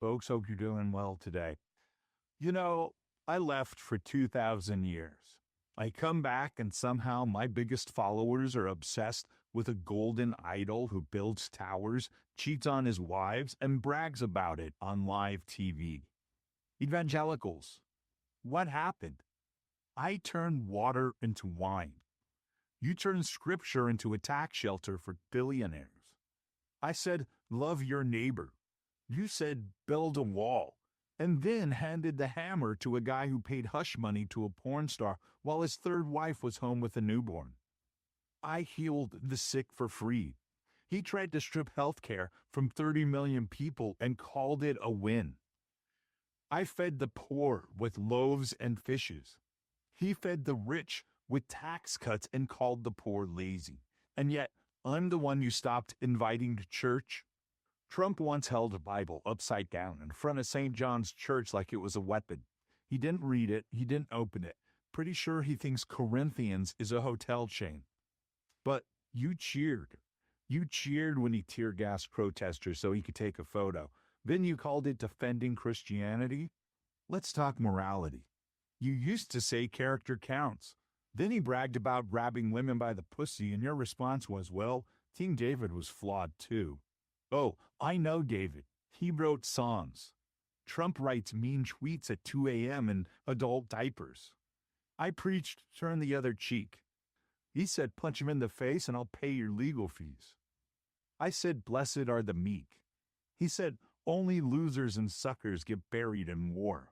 folks. Hope you're doing well today. You know, I left for 2,000 years. I come back, and somehow my biggest followers are obsessed with a golden idol who builds towers, cheats on his wives, and brags about it on live TV. Evangelicals, what happened? I turned water into wine. You turned scripture into a tax shelter for billionaires. I said, love your neighbor. You said, build a wall, and then handed the hammer to a guy who paid hush money to a porn star while his third wife was home with a newborn. I healed the sick for free. He tried to strip health care from 30 million people and called it a win. I fed the poor with loaves and fishes. He fed the rich with tax cuts and called the poor lazy. And yet, I'm the one you stopped inviting to church. Trump once held a Bible upside down in front of St. John's Church like it was a weapon. He didn't read it, he didn't open it. Pretty sure he thinks Corinthians is a hotel chain. But you cheered. You cheered when he tear-gassed protesters so he could take a photo. Then you called it defending Christianity. Let's talk morality. You used to say character counts. Then he bragged about grabbing women by the pussy, and your response was, well, King David was flawed too. Oh, I know David. He wrote songs. Trump writes mean tweets at 2 a.m. in adult diapers. I preached turn the other cheek. He said punch him in the face and I'll pay your legal fees. I said blessed are the meek. He said only losers and suckers get buried in war.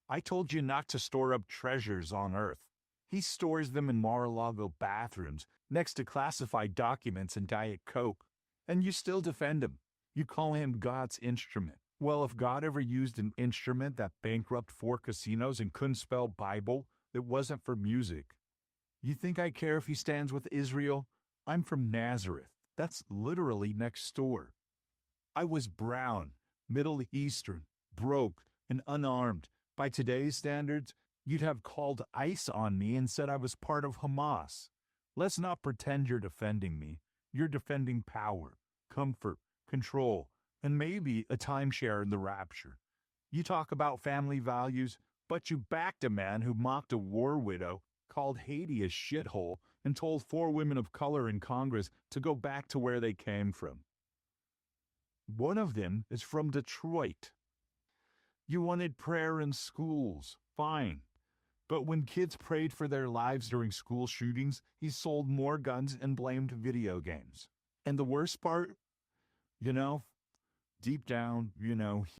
I told you not to store up treasures on earth. He stores them in Mar-a-Lago bathrooms next to classified documents and Diet Coke. And you still defend him. You call him God's instrument. Well, if God ever used an instrument that bankrupted 4 casinos and couldn't spell Bible, it wasn't for music. You think I care if he stands with Israel? I'm from Nazareth. That's literally next door. I was brown, Middle Eastern, broke, and unarmed. By today's standards, you'd have called ICE on me and said I was part of Hamas. Let's not pretend you're defending me. You're defending power, comfort, control, and maybe a timeshare in the rapture. You talk about family values, but you backed a man who mocked a war widow, called Haiti a shithole, and told 4 women of color in Congress to go back to where they came from. One of them is from Detroit. You wanted prayer in schools, fine. But when kids prayed for their lives during school shootings, he sold more guns and blamed video games. And the worst part, deep down,